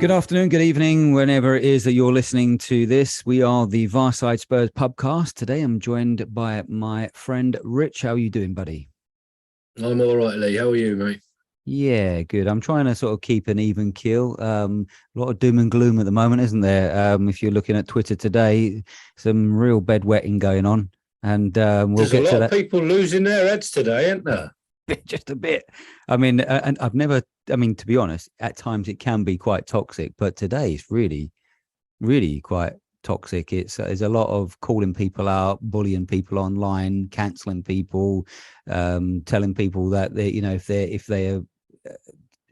Good afternoon, good evening, whenever it is that you're listening to this. We are the Varside Spurs Pubcast. Today I'm joined by my friend Rich. How are you doing, buddy? I'm all right, Lee. How are you, mate? Yeah, good. I'm trying to sort of keep an even keel. A lot of doom and gloom at the moment, isn't there? If you're looking at Twitter today, some real bedwetting going on. And we'll There's get a to lot that. of people losing their heads today, isn't there? Just a bit. I mean, and I've never, to be honest, at times it can be quite toxic, but today it's really, really quite toxic. There's a lot of calling people out, bullying people online, cancelling people, telling people that they, if they are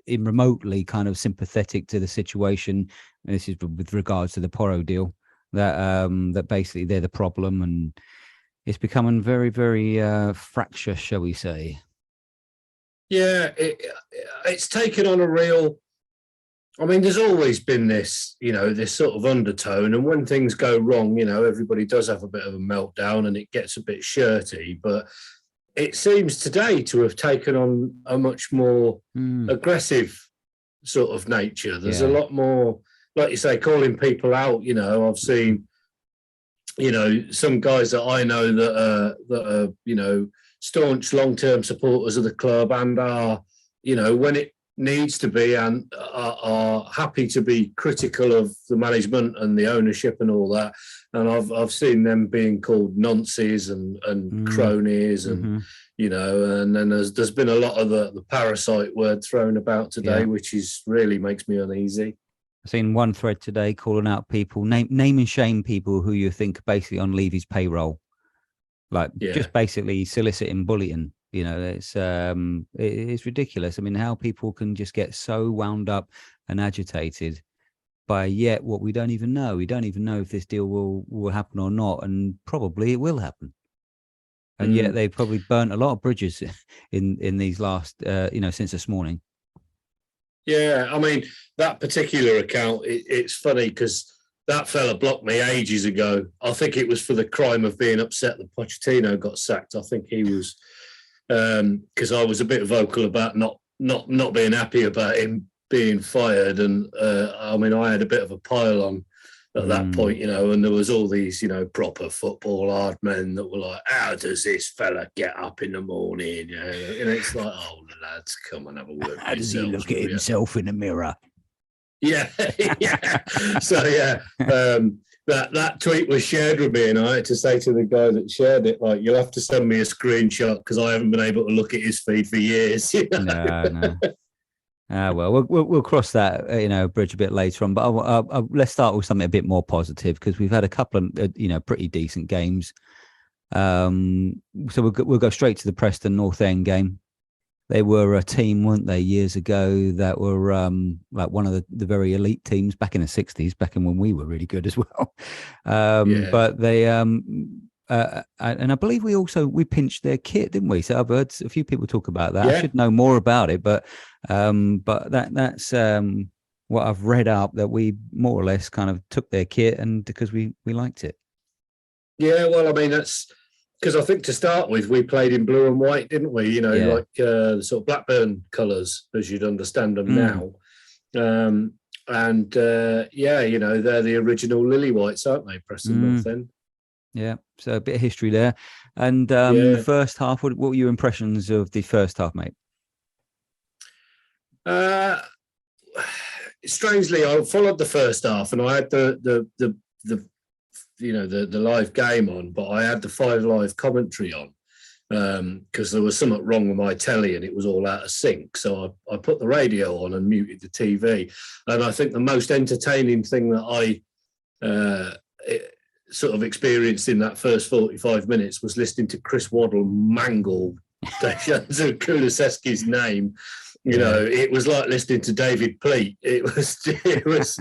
in remotely kind of sympathetic to the situation, and this is with regards to the Porro deal, that basically they're the problem, and it's becoming very, very fractious, shall we say. Yeah, it's taken on a real... I mean, there's always been this, this sort of undertone. And when things go wrong, everybody does have a bit of a meltdown and it gets a bit shirty. But it seems today to have taken on a much more aggressive sort of nature. There's a lot more, like you say, calling people out. I've seen, some guys that I know that are staunch long-term supporters of the club and are, when it needs to be, and are happy to be critical of the management and the ownership and all that. And I've seen them being called nonces and cronies and and then there's been a lot of the parasite word thrown about today, which really makes me uneasy. I've seen one thread today calling out people, name and shame people who you think are basically on Levy's payroll. Just basically soliciting bullying. It's ridiculous. I mean, how people can just get so wound up and agitated by yet what we don't even know. We don't even know if this deal will happen or not, and probably it will happen. And yet they probably burnt a lot of bridges in these last, since this morning. Yeah, I mean, that particular account, it's funny because that fella blocked me ages ago. I think it was for the crime of being upset that Pochettino got sacked. I think he was, because I was a bit vocal about not being happy about him being fired. And I mean, I had a bit of a pile on at that point, and there was all these, proper football hard men that were like, how does this fella get up in the morning? And it's like, oh, lads, come on, have a word. How does he look at himself in the mirror? Yeah, yeah. So that tweet was shared with me, and I had to say to the guy that shared it, like, you'll have to send me a screenshot because I haven't been able to look at his feed for years. No. Well, we'll cross that bridge a bit later on. But let's start with something a bit more positive because we've had a couple of pretty decent games. So we'll go straight to the Preston North End game. They were a team, weren't they, years ago that were like one of the very elite teams back in the 60s, back in when we were really good as well. But they, and I believe we pinched their kit, didn't we? So I've heard a few people talk about that. Yeah. I should know more about it, but that's what I've read up, that we more or less kind of took their kit and because we liked it. Yeah, well, I mean, that's... Because I think to start with, we played in blue and white, didn't we? Like the sort of Blackburn colours, as you'd understand them now. They're the original lily whites, aren't they, Preston North End? Yeah, so a bit of history there. And the first half, what were your impressions of the first half, mate? Strangely, I followed the first half, and I had the live game on, but I had the 5 Live commentary on because there was something wrong with my telly and it was all out of sync. So I put the radio on and muted the TV. And I think the most entertaining thing that I sort of experienced in that first 45 minutes was listening to Chris Waddle mangle Dejan Kulusevski's name. It was like listening to David Pleat. It was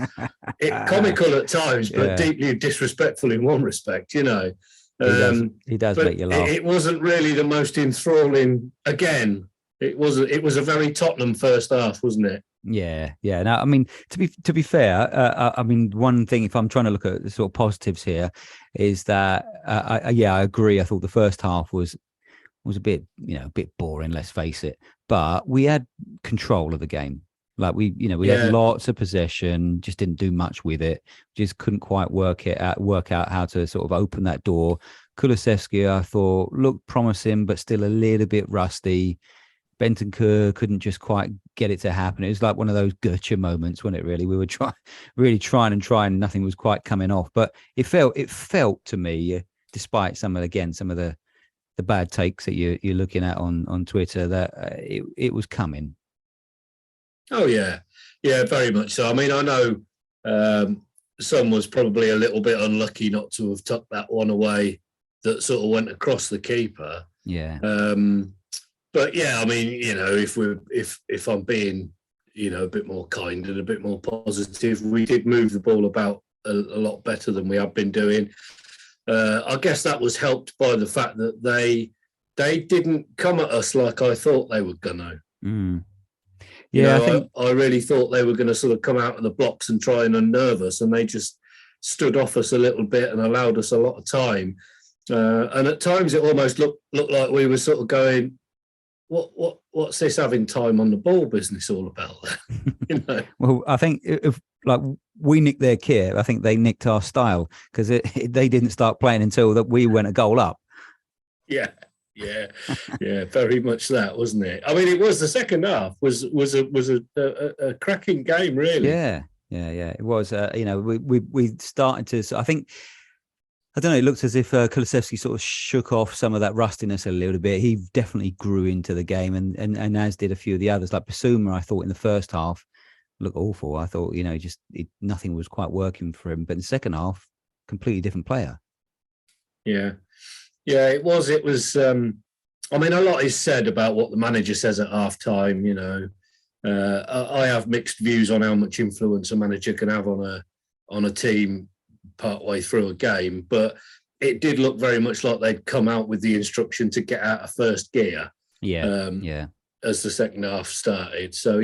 comical at times, but deeply disrespectful in one respect. He does make you laugh. It wasn't really the most enthralling. Again, it was a very Tottenham first half, wasn't it? Yeah. Now, I mean, to be fair, I mean, one thing, if I'm trying to look at the sort of positives here, is that I agree. I thought the first half was a bit boring. Let's face it. But we had control of the game. Like we had lots of possession, just didn't do much with it. Just couldn't quite work out how to sort of open that door. Kulusevski, I thought, looked promising, but still a little bit rusty. Bentancur couldn't just quite get it to happen. It was like one of those Götze moments, wasn't it? Really, we were really trying, and nothing was quite coming off. But it felt to me, despite some of the bad takes that you're looking at on Twitter, that it was coming. Oh yeah, very much so. I mean, I know Son was probably a little bit unlucky not to have tucked that one away that sort of went across the keeper. Yeah. But yeah, I mean, if I'm being, a bit more kind and a bit more positive, we did move the ball about a lot better than we have been doing. I guess that was helped by the fact that they didn't come at us like I thought they were gonna. Mm. Yeah, I really thought they were going to sort of come out of the blocks and try and unnerve us, and they just stood off us a little bit and allowed us a lot of time. And at times it almost looked like we were sort of going, what's this having time on the ball business all about? Well, I think if like we nicked their kit, I think they nicked our style, because they didn't start playing until that we went a goal up. Yeah, very much that, wasn't it? I mean, it was the second half was a cracking game, really. Yeah. It was. We started to. So I think. I don't know. It looked as if Kulusevski sort of shook off some of that rustiness a little bit. He definitely grew into the game, and as did a few of the others. Like Basuma, I thought in the first half looked awful. I thought nothing was quite working for him. But in the second half, completely different player. Yeah, it was. It was. I mean, a lot is said about what the manager says at half time. I have mixed views on how much influence a manager can have on a team partway through a game, but it did look very much like they'd come out with the instruction to get out of first gear. As the second half started. So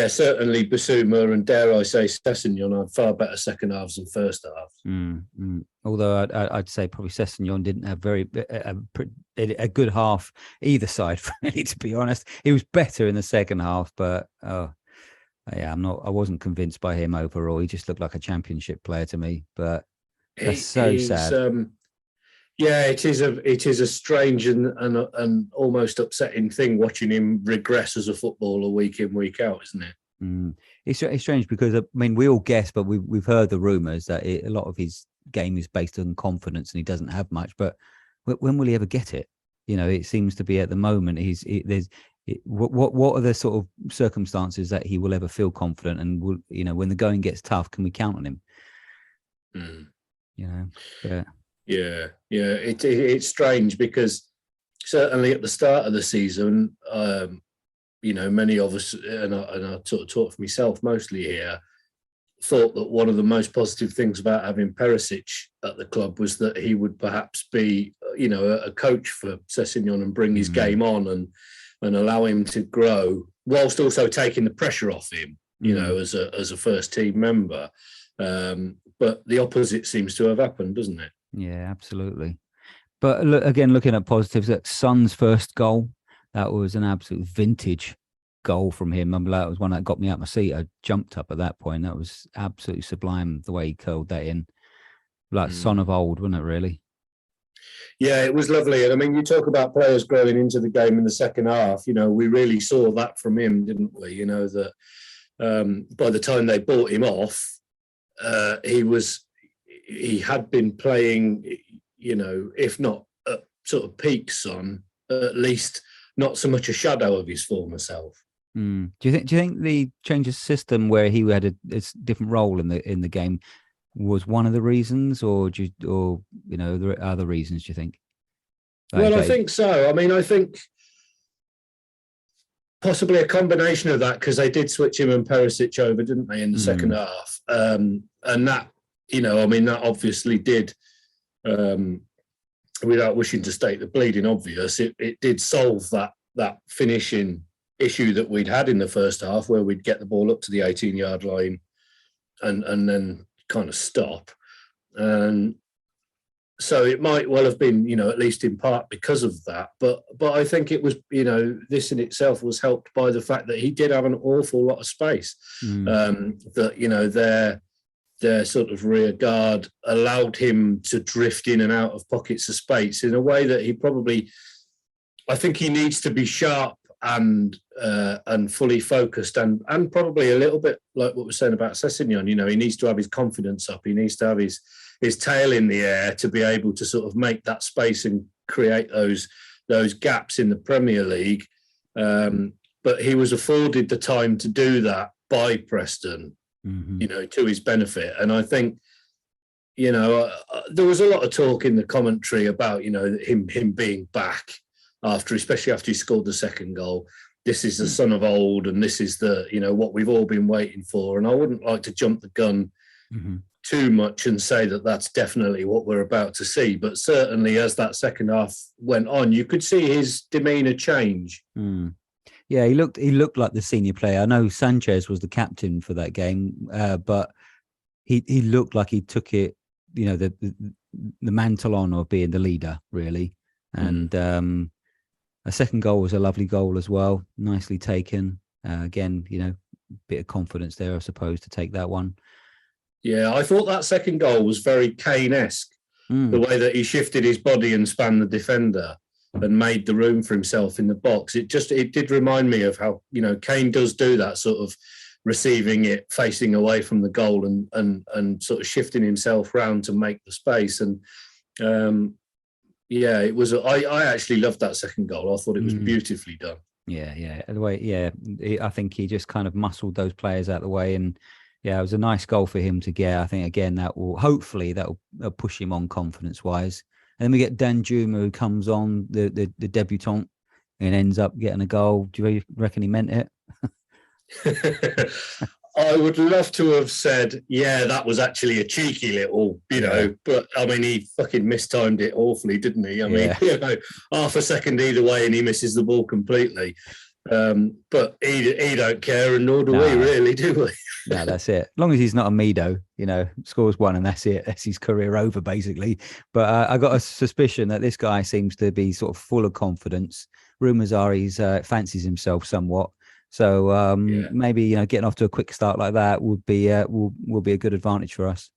certainly Basuma and, dare I say, Sessegnon had far better second halves than first halves. Although I'd say probably Sessegnon didn't have a good half either side, really, to be honest. He was better in the second half, but I wasn't convinced by him overall. He just looked like a championship player to me, but that's so sad. It is a strange and almost upsetting thing watching him regress as a footballer week in, week out, isn't it? It's strange because, I mean, we all guess, but we've heard the rumours that a lot of his game is based on confidence and he doesn't have much. But when will he ever get it? It seems to be at the moment what are the sort of circumstances that he will ever feel confident, and will, when the going gets tough, can we count on him? It's strange because certainly at the start of the season, many of us, and I sort of talk for myself mostly here, thought that one of the most positive things about having Perisic at the club was that he would perhaps be, a coach for Sessegnon and bring his game on and allow him to grow, whilst also taking the pressure off him, as a first team member. But the opposite seems to have happened, doesn't it? Yeah, absolutely. But looking at positives, that Son's first goal, that was an absolute vintage goal from him. That was one that got me out my seat. I jumped up at that point. That was absolutely sublime, the way he curled that in. Like Son of old, wasn't it, really? Yeah, it was lovely. And I mean, you talk about players growing into the game in the second half. We really saw that from him, didn't we? That by the time they bought him off, he had been playing, if not at sort of peak Son, at least not so much a shadow of his former self. Do you think the change of system where he had a different role in the game was one of the reasons, or there are other reasons, do you think? Well, I think so. I mean, I think possibly a combination of that, because they did switch him and Perisic over, didn't they, in the second half? And that, that obviously did, without wishing to state the bleeding obvious, it did solve that finishing issue that we'd had in the first half, where we'd get the ball up to the 18-yard line and then kind of stop. And So it might well have been, at least in part because of that. But I think it was, this in itself was helped by the fact that he did have an awful lot of space. That, their sort of rear guard allowed him to drift in and out of pockets of space in a way that I think he needs to be sharp and fully focused and probably a little bit like what we're saying about Sessegnon. He needs to have his confidence up. He needs to have his tail in the air to be able to sort of make that space and create those gaps in the Premier League. But he was afforded the time to do that by Preston, to his benefit. And I think, there was a lot of talk in the commentary about, him being back especially after he scored the second goal. This is the son of old, and this is the, what we've all been waiting for. And I wouldn't like to jump the gun too much and say that that's definitely what we're about to see. But certainly as that second half went on, you could see his demeanour change. Yeah, he looked like the senior player. I know Sanchez was the captain for that game, but he looked like he took it, the mantle on of being the leader, really. And a second goal was a lovely goal as well, nicely taken. Again, bit of confidence there, I suppose, to take that one. Yeah, I thought that second goal was very Kane-esque, the way that he shifted his body and spanned the defender and made the room for himself in the box. It did remind me of how, Kane does do that, sort of receiving it, facing away from the goal and sort of shifting himself round to make the space. And it was. I actually loved that second goal. I thought it was beautifully done. Yeah. The way, I think he just kind of muscled those players out of the way, and it was a nice goal for him to get. I think again that will push him on confidence wise. And then we get Danjuma, who comes on, the debutant, and ends up getting a goal. Do you reckon he meant it? I would love to have said, that was actually a cheeky little, but I mean, he fucking mistimed it awfully, didn't he? I mean, half a second either way and he misses the ball completely. But he don't care, and nor do we really, do we? No, that's it. As long as he's not a Mido, scores one and that's it. That's his career over, basically. But I got a suspicion that this guy seems to be sort of full of confidence. Rumours are he's fancies himself somewhat. So maybe getting off to a quick start like that would be will be a good advantage for us.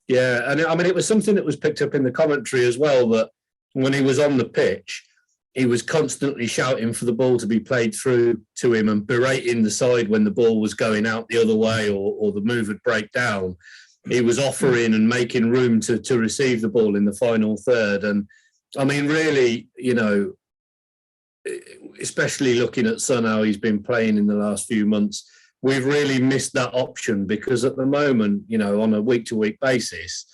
Yeah, and I mean it was something that was picked up in the commentary as well, that when he was on the pitch, he was constantly shouting for the ball to be played through to him and berating the side when the ball was going out the other way or the move would break down. He was offering and making room to receive the ball in the final third. And I mean, really, especially looking at Son, how he's been playing in the last few months, we've really missed that option, because at the moment, on a week-to-week basis,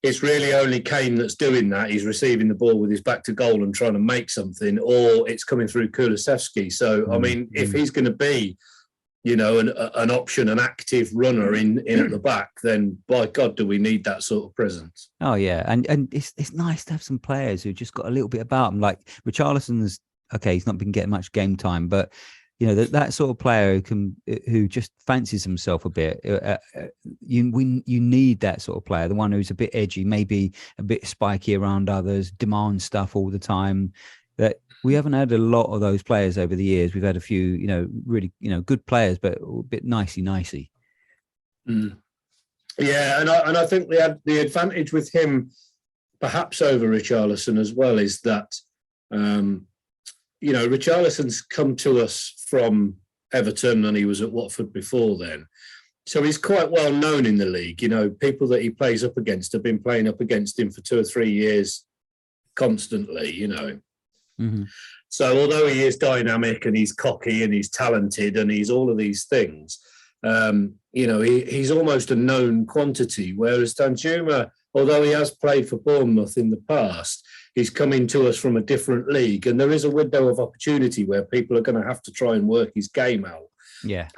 it's really only Kane that's doing that. He's receiving the ball with his back to goal and trying to make something, or it's coming through Kulusevski. So, I mean, if he's going to be, an option, an active runner in at the back, then by God, do we need that sort of presence? Oh, yeah. And it's nice to have some players who just got a little bit about them. Like Richarlison's, okay, he's not been getting much game time, but that sort of player who just fancies himself a bit. You need that sort of player, the one who's a bit edgy, maybe a bit spiky around others, demands stuff all the time. That we haven't had a lot of those players over the years. We've had a few, really, good players, but a bit nicey. Yeah, and I think the advantage with him, perhaps over Richarlison as well, is that. Richarlison's come to us from Everton and he was at Watford before then. So he's quite well known in the league. People that he plays up against have been playing up against him for 2 or 3 years constantly, So although he is dynamic and he's cocky and he's talented and he's all of these things, he's almost a known quantity. Whereas Danjuma, although he has played for Bournemouth in the past, he's coming to us from a different league, and there is a window of opportunity where people are going to have to try and work his game out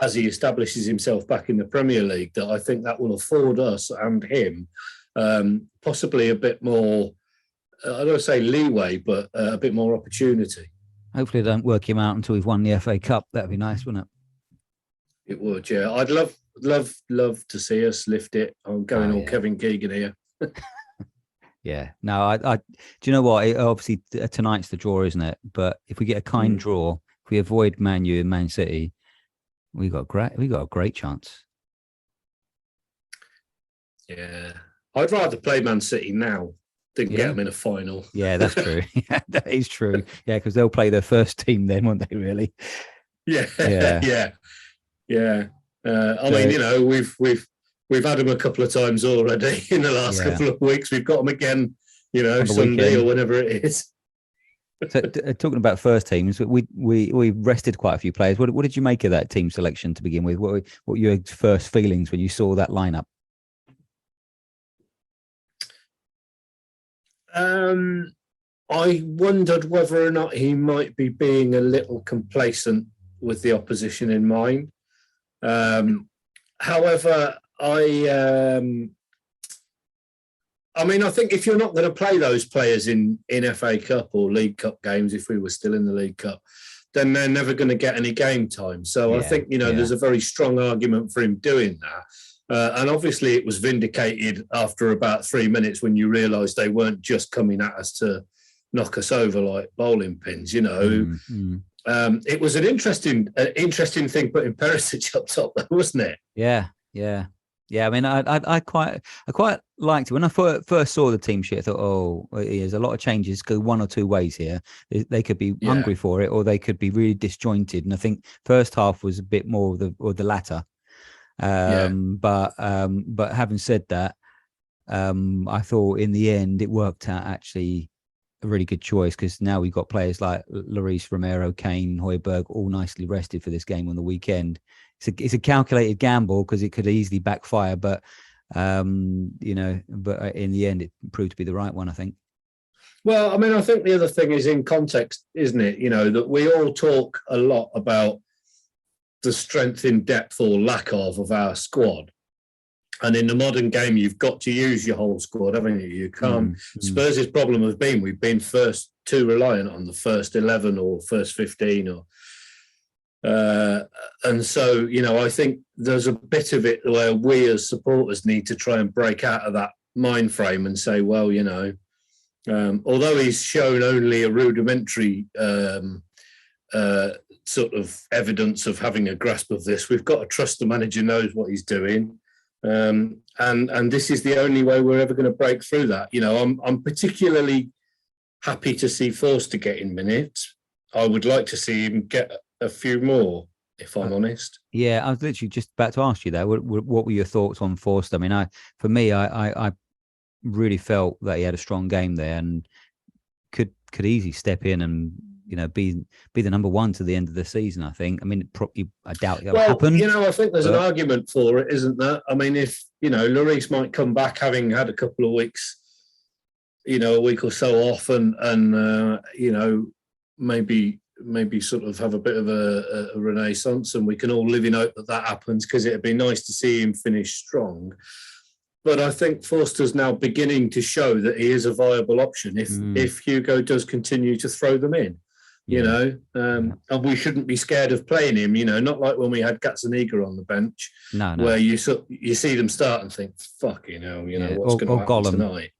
as he establishes himself back in the Premier League, that I think that will afford us and him possibly a bit more, I don't say leeway, but a bit more opportunity. Hopefully they don't work him out until we've won the FA Cup. That'd be nice, wouldn't it? It would, yeah. I'd love to see us lift it. I'm going all Kevin Keegan here. Yeah. No, do you know what? Obviously, tonight's the draw, isn't it? But if we get a kind draw, if we avoid Man U and Man City, we got a great chance. Yeah. I'd rather play Man City now than get them in a final. Yeah, that's true. Yeah, that is true. Yeah, because they'll play their first team then, won't they, really? Yeah. Yeah. Yeah. I mean, you know, we've had them a couple of times already in the last couple of weeks. We've got them again, you know, Sunday weekend, or whenever it is. So, talking about first teams, we rested quite a few players. What did you make of that team selection to begin with? What were your first feelings when you saw that lineup? I wondered whether or not he might be being a little complacent with the opposition in mind. However, I mean, I think if you're not going to play those players in FA Cup or League Cup games, if we were still in the League Cup, then they're never going to get any game time. So I think, you know, there's a very strong argument for him doing that. And obviously it was vindicated after about 3 minutes when you realised they weren't just coming at us to knock us over like bowling pins, you know. It was an interesting thing putting Perisic up top, wasn't it? Yeah. I mean, I quite liked it when I first saw the team sheet. I thought, oh, there's a lot of changes. Go one or two ways here. They could be hungry for it, or they could be really disjointed. And I think first half was a bit more of the latter. But having said that, I thought in the end it worked out actually a really good choice, because now we've got players like Lloris, Romero, Kane, Højbjerg all nicely rested for this game on the weekend. It's a calculated gamble because it could easily backfire, but you know, but in the end it proved to be the right one, I think. Well, I mean, I think the other thing is in context, isn't it? You know, that we all talk a lot about the strength in depth or lack of our squad. And in the modern game, you've got to use your whole squad, haven't you? You can't. Spurs' problem has been we've been too reliant on the first 11 or first 15, or and so, you know, I think there's a bit of it where we as supporters need to try and break out of that mind frame and say, well, you know, although he's shown only a rudimentary sort of evidence of having a grasp of this, we've got to trust the manager knows what he's doing. And this is the only way we're ever going to break through that. You know, I'm particularly happy to see Forster getting minutes. I would like to see him get a few more, if I'm honest. Yeah, I was literally just about to ask you that. What were your thoughts on Forster? I mean, I really felt that he had a strong game there and could easily step in and, you know, be the number one to the end of the season, I think. I mean, I doubt it'll happen. You know, I think there's an argument for it, isn't there? I mean, if, you know, Lloris might come back having had a couple of weeks, you know, a week or so off and you know, maybe sort of have a bit of a renaissance, and we can all live in hope that happens, because it'd be nice to see him finish strong. But I think Forster's now beginning to show that he is a viable option if Hugo does continue to throw them in. You know, and we shouldn't be scared of playing him. You know, not like when we had Gazzaniga on the bench, where you see them start and think, "Fucking hell," you know, what's going to happen tonight?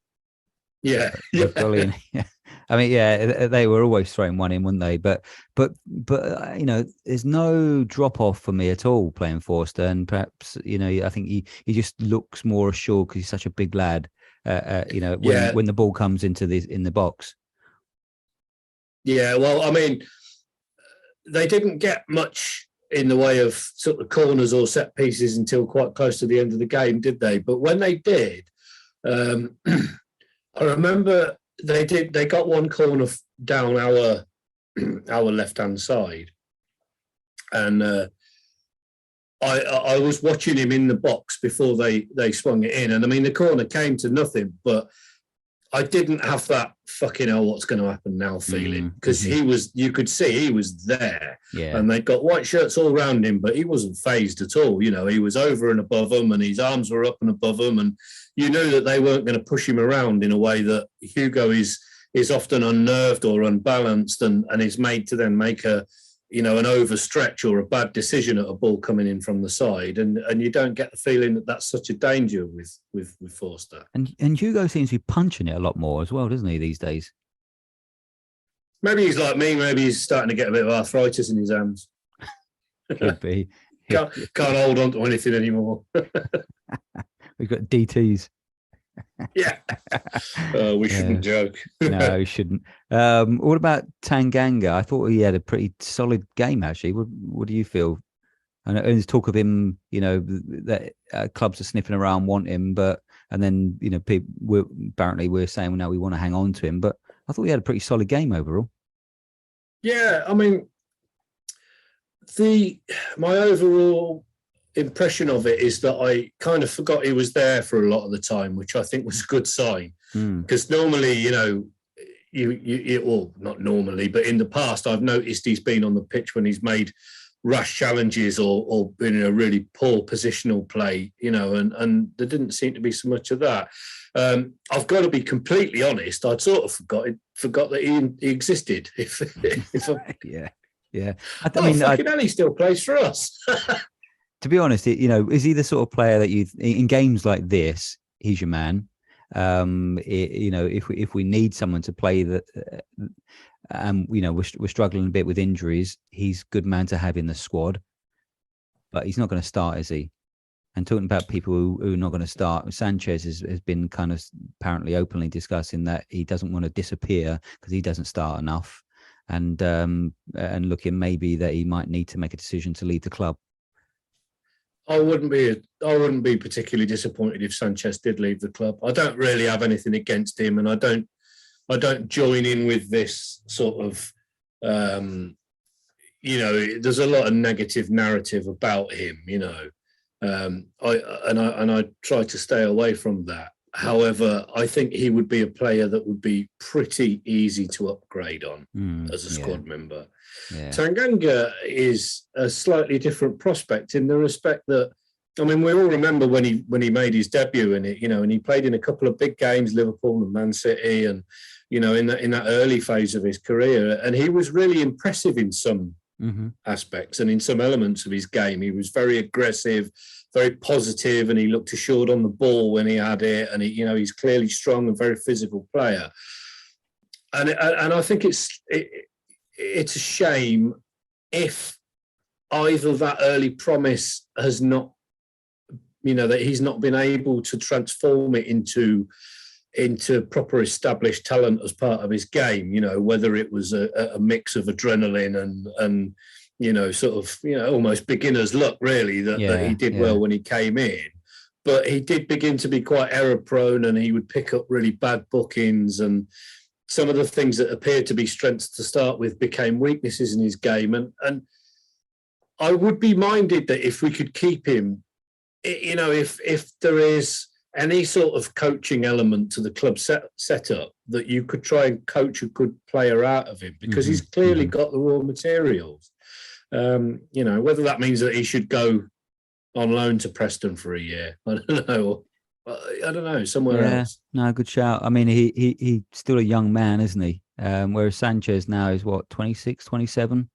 Yeah. Brilliant. Yeah. I mean, yeah, they were always throwing one in, weren't they? But you know, there's no drop off for me at all playing Forster, and perhaps, you know, I think he just looks more assured because he's such a big lad. You know, when the ball comes in the box. Yeah, well, I mean, they didn't get much in the way of sort of corners or set pieces until quite close to the end of the game, did they? But when they did, I remember they got one corner down our left-hand side, and I was watching him in the box before they swung it in, and I mean, the corner came to nothing, but I didn't have that fucking hell, what's going to happen now feeling, because you could see he was there, and they'd got white shirts all around him, but he wasn't phased at all. You know, he was over and above them, and his arms were up and above them, and you knew that they weren't going to push him around in a way that Hugo is often unnerved or unbalanced, and is made to then make a an overstretch or a bad decision at a ball coming in from the side, and you don't get the feeling that that's such a danger with Forster. And Hugo seems to be punching it a lot more as well, doesn't he, these days? Maybe he's like me. Maybe he's starting to get a bit of arthritis in his hands. Could be. Can't hold on to anything anymore. We've got DTs. Yeah. We shouldn't joke. No, we shouldn't. What about Tanganga? I thought he had a pretty solid game, actually. What do you feel? And there's talk of him, that clubs are sniffing around, want him, and then, people apparently we're saying, well, no, we want to hang on to him. But I thought he had a pretty solid game overall. Yeah, I mean, my overall impression of it is that I kind of forgot he was there for a lot of the time, which I think was a good sign. Because normally, well, not normally, but in the past, I've noticed he's been on the pitch when he's made rash challenges or been in a really poor positional play, and there didn't seem to be so much of that. I've got to be completely honest. I'd sort of forgot that he existed. Yeah. I mean, hell, he still plays for us. To be honest, is he the sort of player that in games like this, he's your man. If we need someone to play that, we're struggling a bit with injuries, he's a good man to have in the squad. But he's not going to start, is he? And talking about people who are not going to start, Sanchez has been kind of apparently openly discussing that he doesn't want to disappear because he doesn't start enough, and looking maybe that he might need to make a decision to leave the club. I wouldn't be particularly disappointed if Sanchez did leave the club. I don't really have anything against him, and I don't join in with this sort of, there's a lot of negative narrative about him, I try to stay away from that. However, I think he would be a player that would be pretty easy to upgrade on as a squad member. Yeah. Tanganga is a slightly different prospect in the respect that, I mean, we all remember when he made his debut in it, and he played in a couple of big games, Liverpool and Man City, and in that early phase of his career, and he was really impressive in some aspects and in some elements of his game. He was very aggressive, very positive, and he looked assured on the ball when he had it. And he's clearly strong and very physical player. And I think it's a shame if either that early promise has not, that he's not been able to transform it into proper established talent as part of his game, whether it was a mix of adrenaline and almost beginner's luck, really, that he did well when he came in. But he did begin to be quite error prone, and he would pick up really bad bookings, and some of the things that appeared to be strengths to start with became weaknesses in his game. And I would be minded that if we could keep him, if there is any sort of coaching element to the club setup, that you could try and coach a good player out of him, because he's clearly got the raw materials. Whether that means that he should go on loan to Preston for a year, I don't know, somewhere else. No, good shout. I mean, he's still a young man, isn't he? Whereas Sanchez now is 26, 27?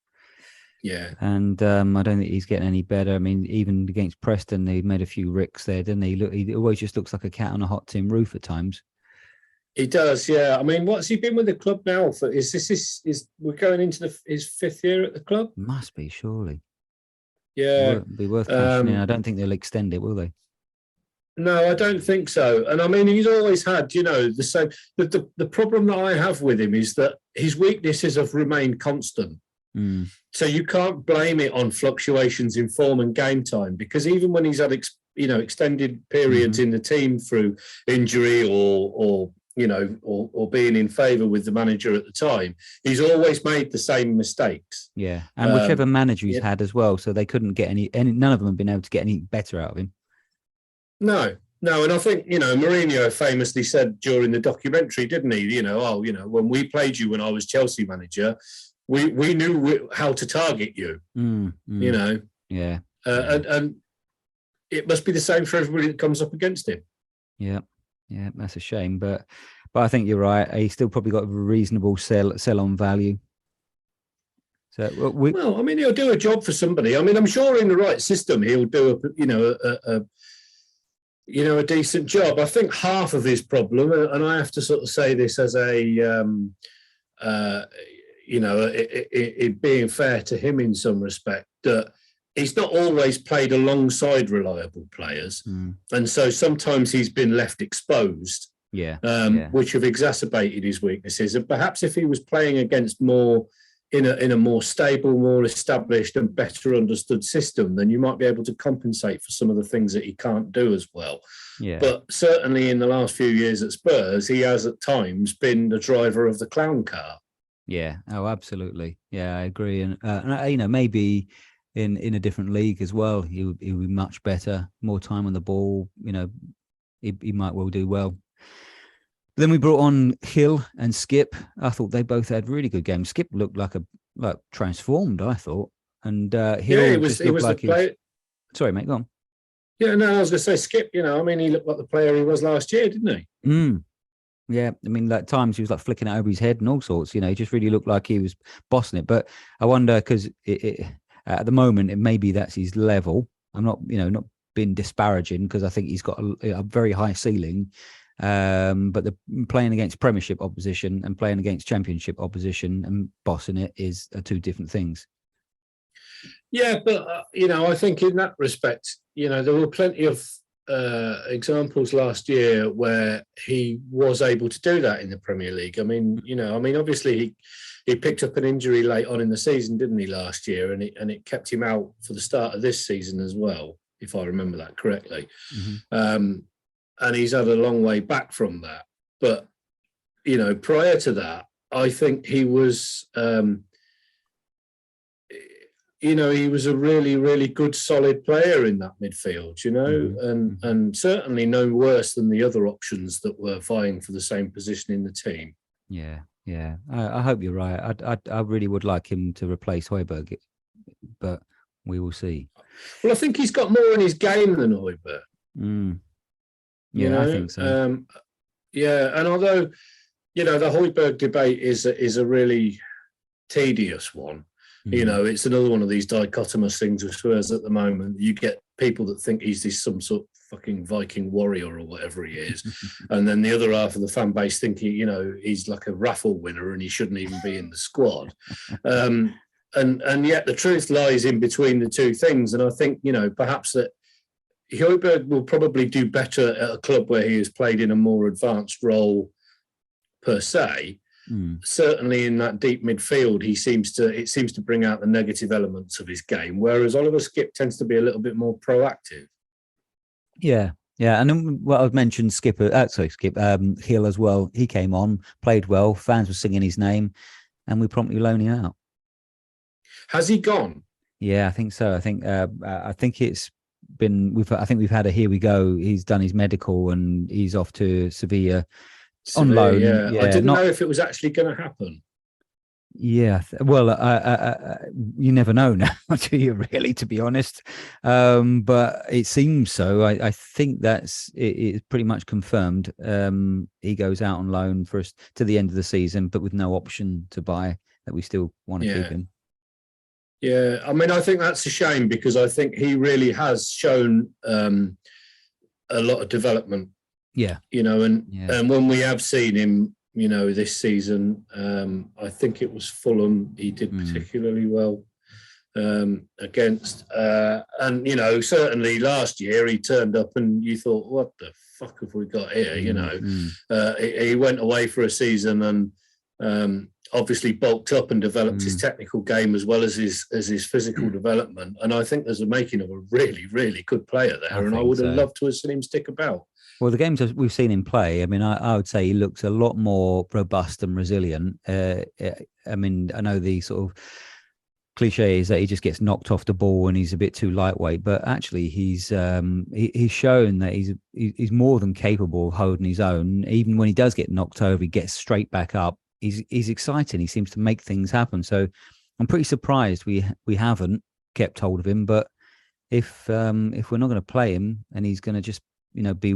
Yeah. And I don't think he's getting any better. I mean, even against Preston, he made a few ricks there, didn't he? He always just looks like a cat on a hot tin roof at times. He does, yeah. I mean, what's he been with the club now for? Is we're going into his fifth year at the club? Must be, surely. Yeah. It'd be worth cashing in. I don't think they'll extend it, will they? No, I don't think so. And I mean, he's always had, the same. The problem that I have with him is that his weaknesses have remained constant. So you can't blame it on fluctuations in form and game time, because even when he's had extended periods in the team through injury or being in favour with the manager at the time, he's always made the same mistakes. Yeah, and whichever manager he's had as well, so they couldn't get any. None of them have been able to get any better out of him. No, and I think Mourinho famously said during the documentary, didn't he? When we played you when I was Chelsea manager, we knew how to target you. Yeah. And it must be the same for everybody that comes up against him. Yeah, that's a shame, but I think you're right. He's still probably got a reasonable sell on value. So well, I mean, he'll do a job for somebody. I mean, I'm sure in the right system he'll do a decent job. I think half of his problem, and I have to sort of say this as a it being fair to him in some respect, that he's not always played alongside reliable players, and so sometimes he's been left exposed. Which have exacerbated his weaknesses. And perhaps if he was playing against more in a more stable, more established and better understood system, then you might be able to compensate for some of the things that he can't do as well. Yeah. But certainly in the last few years at Spurs, he has at times been the driver of the clown car. Yeah. Oh, absolutely. Yeah, I agree. And maybe in a different league as well, he would be much better, more time on the ball. He might well do well. Then we brought on Hill and Skip. I thought they both had really good games. Skip looked like transformed, I thought. And Hill Sorry, mate, go on. Yeah, no, I was going to say Skip, he looked like the player he was last year, didn't he? Yeah, I mean, at times he was like flicking it over his head and all sorts, he just really looked like he was bossing it. But I wonder, because at the moment, maybe that's his level. I'm not, not being disparaging, because I think he's got a very high ceiling. But the playing against Premiership opposition and playing against Championship opposition and bossing it are two different things. Yeah, but I think in that respect, there were plenty of examples last year where he was able to do that in the Premier League. Obviously he picked up an injury late on in the season, didn't he, last year, and it kept him out for the start of this season as well, if I remember that correctly. Mm-hmm. And he's had a long way back from that. But, prior to that, I think he was, he was a really, really good, solid player in that midfield, mm-hmm. and certainly no worse than the other options that were vying for the same position in the team. Yeah. I hope you're right. I really would like him to replace Højbjerg, but we will see. Well, I think he's got more in his game than Højbjerg. Yeah, I think so. And although, the Højbjerg debate is a really tedious one, it's another one of these dichotomous things with Spurs at the moment. You get people that think he's some sort of fucking Viking warrior or whatever he is, and then the other half of the fan base thinking, he's like a raffle winner and he shouldn't even be in the squad. And yet the truth lies in between the two things. And I think, perhaps that Højbjerg will probably do better at a club where he has played in a more advanced role per se. Certainly in that deep midfield, it seems to bring out the negative elements of his game, whereas Oliver Skip tends to be a little bit more proactive. Yeah. And then I've mentioned Skip, Hill as well. He came on, played well, fans were singing his name, and we promptly loaned him out. Has he gone? Yeah, I think so. I think it's been we've had a here we go. He's done his medical and he's off to Sevilla on loan. Yeah. I didn't know if it was actually going to happen. Yeah, well, you never know now, do you? Really, to be honest, but it seems so. I think it's pretty much confirmed. He goes out on loan for us to the end of the season, but with no option to buy. That we still want to keep him. Yeah, I think that's a shame, because I think he really has shown a lot of development. Yeah. And when we have seen him, this season, I think it was Fulham he did particularly well against. And, certainly last year he turned up and you thought, what the fuck have we got here? He went away for a season and obviously bulked up and developed his technical game as well as his physical development. And I think there's a making of a really, really good player there. I would have loved to have seen him stick about. Well, the games we've seen him play, I would say he looks a lot more robust and resilient. I know the sort of cliche is that he just gets knocked off the ball and he's a bit too lightweight, but actually he's shown that he's more than capable of holding his own. Even when he does get knocked over, he gets straight back up. He's exciting. He seems to make things happen. So I'm pretty surprised we haven't kept hold of him. But if we're not going to play him and he's going to just be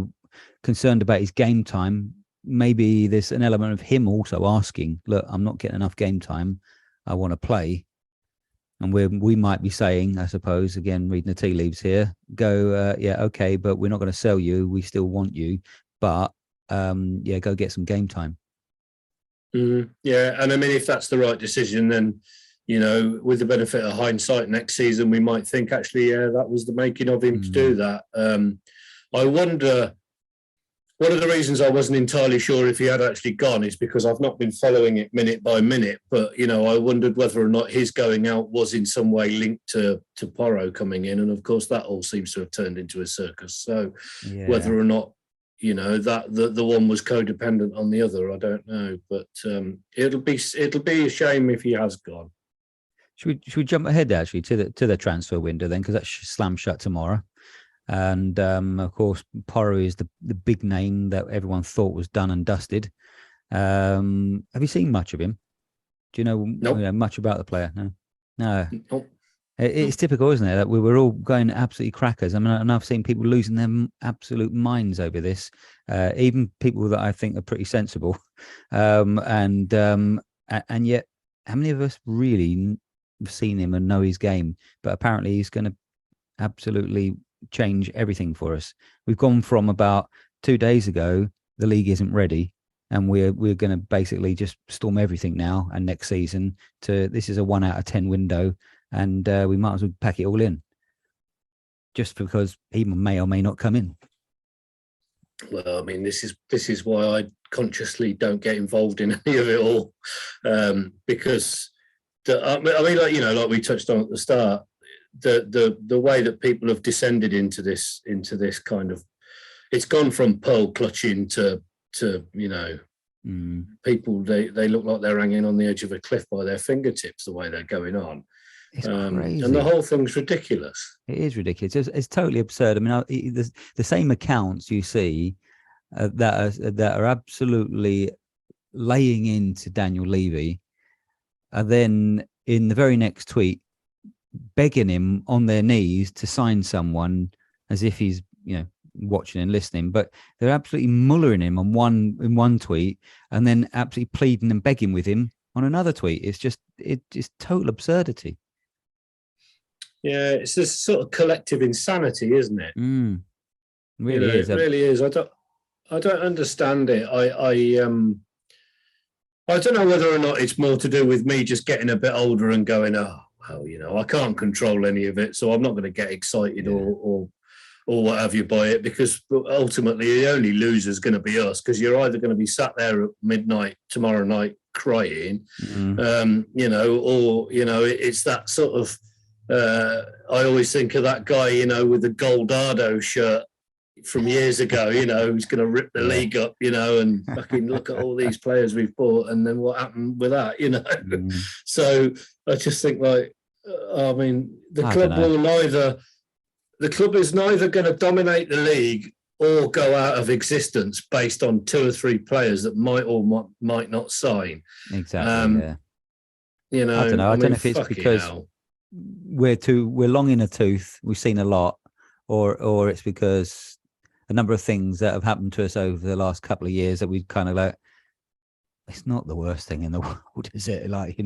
concerned about his game time, maybe there's an element of him also asking, look, I'm not getting enough game time. I want to play. And we might be saying, I suppose, again, reading the tea leaves here, yeah, okay, but we're not going to sell you. We still want you. But, yeah, go get some game time. Yeah, and I mean, if that's the right decision, then, with the benefit of hindsight next season, we might think, actually, yeah, that was the making of him to do that. I wonder... One of the reasons I wasn't entirely sure if he had actually gone is because I've not been following it minute by minute. But, I wondered whether or not his going out was in some way linked to Porro coming in. And, of course, that all seems to have turned into a circus. So whether or not, that the one was codependent on the other, I don't know. But it'll be a shame if he has gone. Should we jump ahead, actually, to the transfer window then? Because that slams shut tomorrow. And of course, Porro is the big name that everyone thought was done and dusted. Have you seen much of him? Do you know, much about the player? No. Nope. It's typical, isn't it, that we were all going absolutely crackers. I mean, and I've seen people losing their absolute minds over this, even people that I think are pretty sensible. And yet, how many of us really have seen him and know his game? But apparently, he's going to absolutely change everything for us. We've gone from about 2 days ago, the league isn't ready, and we're going to basically just storm everything now and next season, to this is a 1 out of 10 window, and we might as well pack it all in, just because he may or may not come in. Well, I mean, this is why I consciously don't get involved in any of it all, because like we touched on at the start, the way that people have descended into this kind of, it's gone from pearl clutching to people, they look like they're hanging on the edge of a cliff by their fingertips, the way they're going on. It's crazy. And the whole thing's ridiculous. It is ridiculous. It's totally absurd. I mean, the same accounts you see that are absolutely laying into Daniel Levy are then in the very next tweet begging him on their knees to sign someone, as if he's watching and listening, but they're absolutely mullering him in one tweet, and then absolutely pleading and begging with him on another tweet. It's just total absurdity. Yeah, it's this sort of collective insanity, isn't it? Really is. It really is. I don't understand it. I don't know whether or not it's more to do with me just getting a bit older and going, oh, well, I can't control any of it, so I'm not going to get excited or what have you by it, because ultimately the only loser is going to be us, because you're either going to be sat there at midnight tomorrow night crying, it's that sort of, I always think of that guy, with the Goldado shirt from years ago, who's going to rip the league up, and fucking look at all these players we've bought, and then what happened with that, So I just think, like, the club is neither going to dominate the league or go out of existence based on 2 or 3 players that might or might not sign. Exactly. I don't know. I don't know if it's because we're long in a tooth, we've seen a lot, or it's because a number of things that have happened to us over the last couple of years that we kind of like, it's not the worst thing in the world, is it? Like,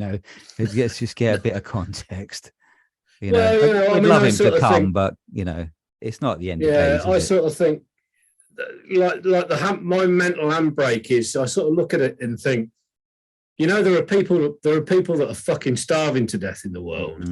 let's just get a bit of context. We'd love him to come, but it's not the end of days. I sort of think, like my mental handbrake is, I sort of look at it and think, there are people that are fucking starving to death in the world.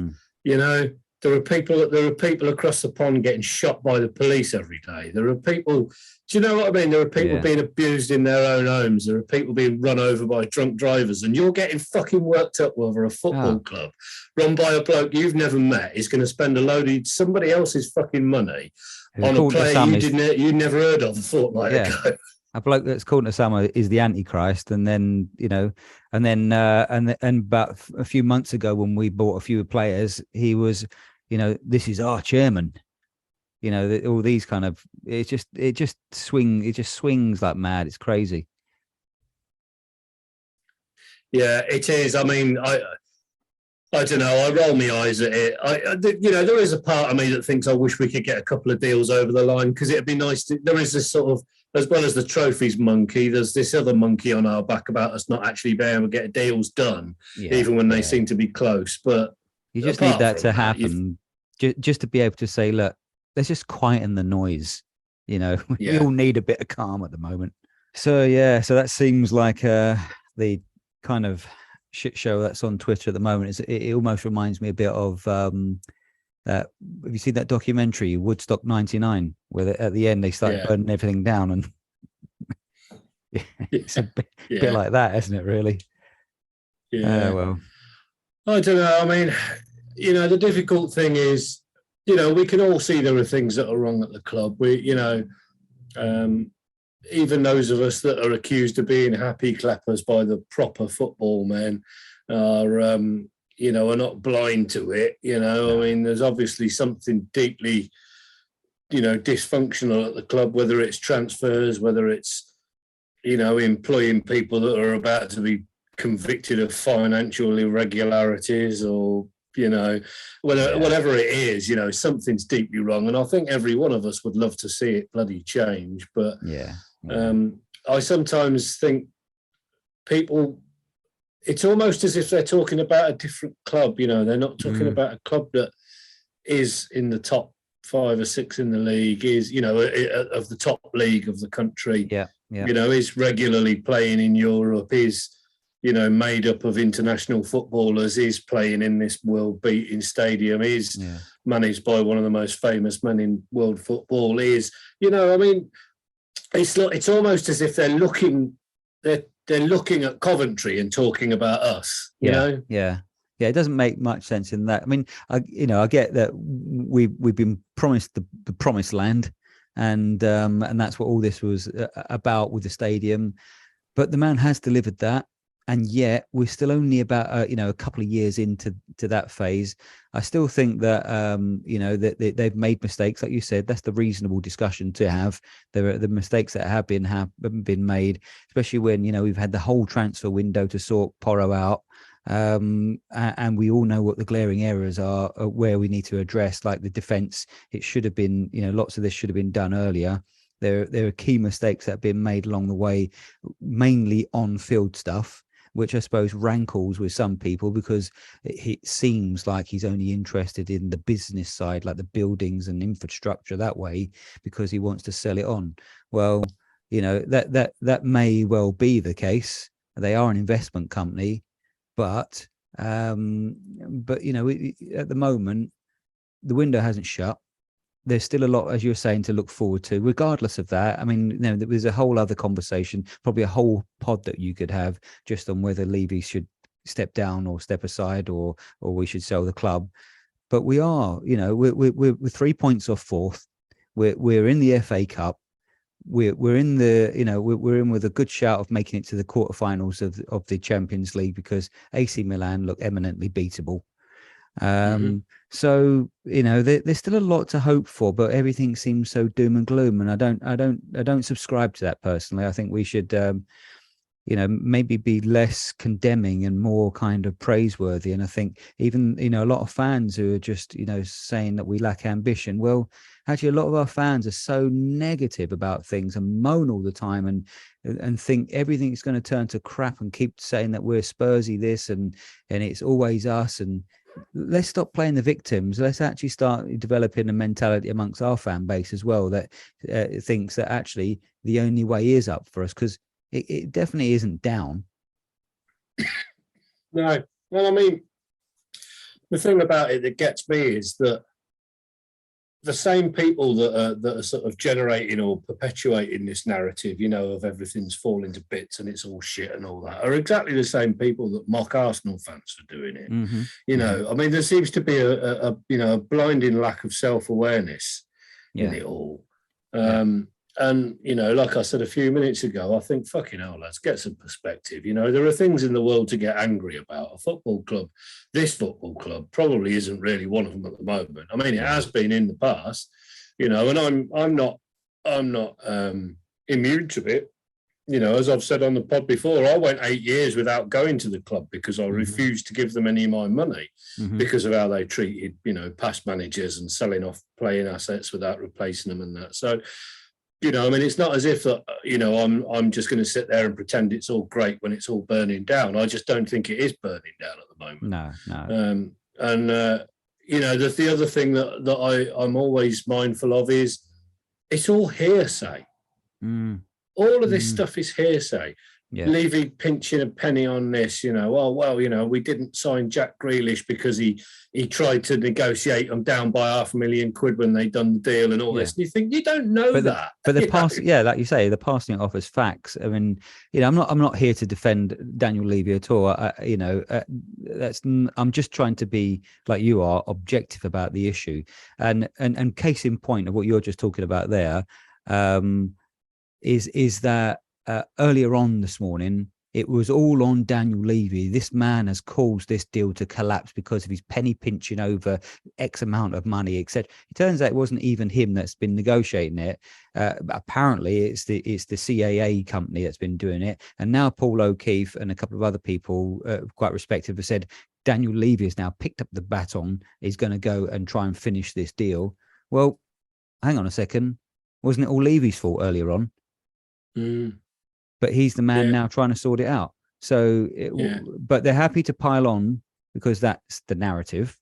There are people across the pond getting shot by the police every day. There are people, do you know what I mean? There are people being abused in their own homes. There are people being run over by drunk drivers, and you're getting fucking worked up over a football club run by a bloke you've never met is going to spend a load of somebody else's fucking money on a player you never heard of a fortnight ago. A bloke that's called Osama is the Antichrist, and then and about a few months ago when we bought a few players, he was, this is our chairman. All these kind of, it just swings like mad. It's crazy. Yeah, it is. I mean, I don't know. I roll my eyes at it. There is a part of me that thinks I wish we could get a couple of deals over the line, because it'd be nice to. There is this sort of, as well as the trophies monkey, there's this other monkey on our back about us not actually being able to get deals done, even when they seem to be close. But You just need apart that from to that, happen, just to be able to say, look, let's just quieten the noise. You know, we yeah, all need a bit of calm at the moment. So yeah, so that seems like the kind of shit show that's on Twitter at the moment. It almost reminds me a bit of have you seen that documentary Woodstock '99, where at the end they start yeah, burning everything down, and it's a bit yeah, like that, isn't it? Really? yeah. Well, I don't know. I mean, the difficult thing is, we can all see there are things that are wrong at the club. Um, even those of us that are accused of being happy clappers by the proper football men are not blind to it. no. I mean, there's obviously something deeply, dysfunctional at the club, whether it's transfers, whether it's, employing people that are about to be convicted of financial irregularities or, whatever it is, something's deeply wrong. And I think every one of us would love to see it bloody change. But Yeah. I sometimes think people, it's almost as if they're talking about a different club. They're not talking about a club that is in the top 5 or 6 in the league, is, of the top league of the country, Yeah. is regularly playing in Europe, is, made up of international footballers, is playing in this world-beating stadium, is managed by one of the most famous men in world football, is, I mean, it's almost as if they're looking at Coventry and talking about us, you know? Yeah. It doesn't make much sense in that. I mean, I get that we've been promised the promised land, and that's what all this was about with the stadium. But the man has delivered that, and yet we're still only about a couple of years into that phase. I still think that that they've made mistakes, like you said. That's the reasonable discussion to have. There are the mistakes that have been made, especially when we've had the whole transfer window to sort Porro out. And we all know what the glaring errors are where we need to address, like the defense. It should have been, lots of this should have been done earlier. There are key mistakes that have been made along the way, mainly on field stuff, which I suppose rankles with some people because it seems like he's only interested in the business side, like the buildings and infrastructure that way, because he wants to sell it on. Well, that may well be the case. They are an investment company, but at the moment, the window hasn't shut. There's still a lot, as you're saying, to look forward to. Regardless of that, I mean, there's a whole other conversation, probably a whole pod that you could have just on whether Levy should step down or step aside, or we should sell the club. But we are, we're 3 points off fourth. We're in the FA Cup. We're in the we're in with a good shout of making it to the quarterfinals of the Champions League, because AC Milan look eminently beatable. So there's still a lot to hope for, but everything seems so doom and gloom, and I don't subscribe to that personally. I think we should maybe be less condemning and more kind of praiseworthy. And I think even a lot of fans who are just saying that we lack ambition, well, actually a lot of our fans are so negative about things and moan all the time and think everything's going to turn to crap and keep saying that we're Spursy this and it's always us. And let's stop playing the victims. Let's actually start developing a mentality amongst our fan base as well that thinks that actually the only way is up for us, because it definitely isn't down. No. Well, I mean, the thing about it that gets me is that the same people that are sort of generating or perpetuating this narrative, of everything's falling to bits and it's all shit and all that, are exactly the same people that mock Arsenal fans for doing it. I mean, there seems to be a blinding lack of self-awareness in it all. And, like I said a few minutes ago, I think, fucking hell, let's get some perspective. There are things in the world to get angry about. A football club, this football club, probably isn't really one of them at the moment. I mean, it has been in the past, and I'm not immune to it. As I've said on the pod before, I went 8 years without going to the club because I refused to give them any of my money because of how they treated, past managers and selling off playing assets without replacing them and that. So, I mean, it's not as if, I'm just going to sit there and pretend it's all great when it's all burning down. I just don't think it is burning down at the moment. No. And the other thing that I'm always mindful of is it's all hearsay. All of this stuff is hearsay. Yeah. Levy pinching a penny on this, we didn't sign Jack Grealish because he tried to negotiate them down by £500,000 when they'd done the deal and all this. And you think, you don't know that. But the passing, yeah, like you say, the passing it off as facts. I mean, I'm not here to defend Daniel Levy at all. I'm just trying to be, like you are, objective about the issue. And case in point of what you're just talking about there, is that earlier on this morning, it was all on Daniel Levy. This man has caused this deal to collapse because of his penny pinching over X amount of money, etc. It turns out it wasn't even him that's been negotiating it. Apparently, it's the CAA company that's been doing it. And now Paul O'Keefe and a couple of other people, quite respected, have said Daniel Levy has now picked up the baton. He's going to go and try and finish this deal. Well, hang on a second. Wasn't it all Levy's fault earlier on? But he's the man now trying to sort it out. So, but they're happy to pile on because that's the narrative.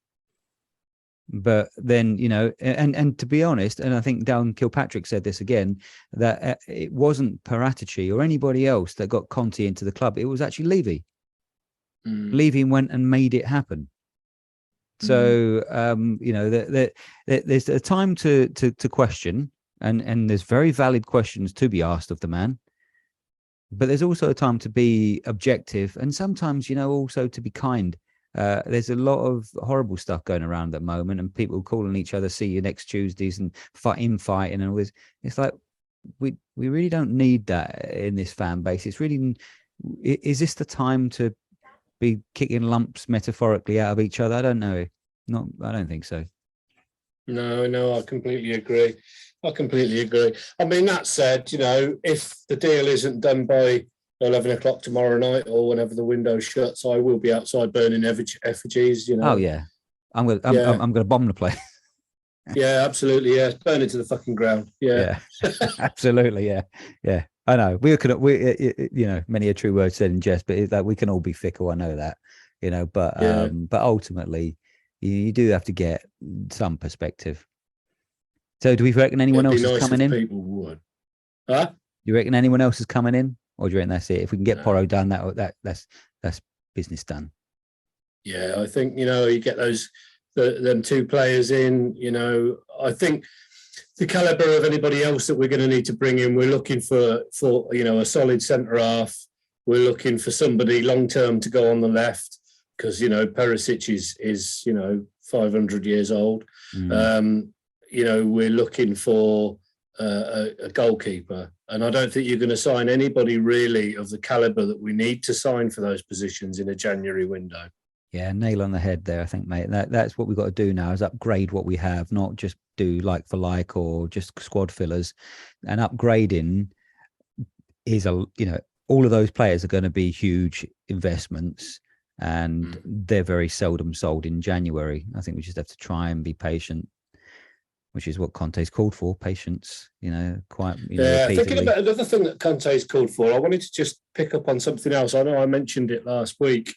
But then, and to be honest, and I think Darren Kilpatrick said this again, that it wasn't Paratici or anybody else that got Conte into the club. It was actually Levy. Levy went and made it happen. So, there's a time to question, and there's very valid questions to be asked of the man. But there's also a time to be objective and sometimes, also to be kind. There's a lot of horrible stuff going around at the moment and people calling each other, see you next Tuesdays and fighting and all this. It's like, we really don't need that in this fan base. It's really, is this the time to be kicking lumps metaphorically out of each other? I don't know. I don't think so. No, I completely agree. I mean, that said, if the deal isn't done by 11 o'clock tomorrow night or whenever the window shuts, I will be outside burning effigies. Oh yeah, I'm gonna bomb the place. Yeah, absolutely. Yeah, burn it to the fucking ground. Yeah, absolutely. Yeah. I know we many a true word said in jest, but that we can all be fickle. I know that, but ultimately, you do have to get some perspective. So do we reckon anyone else is coming in? People would. Huh? Do you reckon anyone else is coming in? Or do you reckon that's it? If we can get Porro done, that's business done. Yeah, I think, you get them two players in, I think the calibre of anybody else that we're going to need to bring in, we're looking for a solid centre half. We're looking for somebody long-term to go on the left because, Perisic is 500 years old. We're looking for a goalkeeper. And I don't think you're going to sign anybody really of the calibre that we need to sign for those positions in a January window. Yeah, nail on the head there, I think, mate. That's what we've got to do now is upgrade what we have, not just do like for like or just squad fillers. And upgrading is, all of those players are going to be huge investments and they're very seldom sold in January. I think we just have to try and be patient, which is what Conte's called for, patience, thinking about another thing that Conte's called for, I wanted to just pick up on something else. I know I mentioned it last week,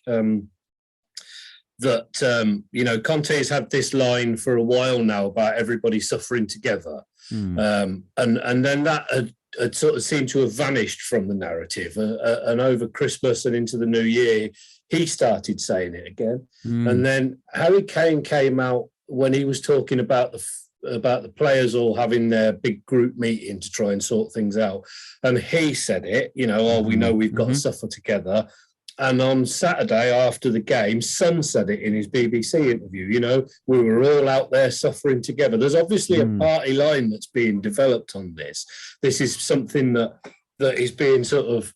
that Conte's had this line for a while now about everybody suffering together. And then that had sort of seemed to have vanished from the narrative. And over Christmas and into the new year, he started saying it again. And then Harry Kane came out when he was talking about the players all having their big group meeting to try and sort things out. And he said it, we know we've got to suffer together. And on Saturday after the game, Son said it in his BBC interview, we were all out there suffering together. There's obviously a party line that's being developed on this. This is something that is being sort of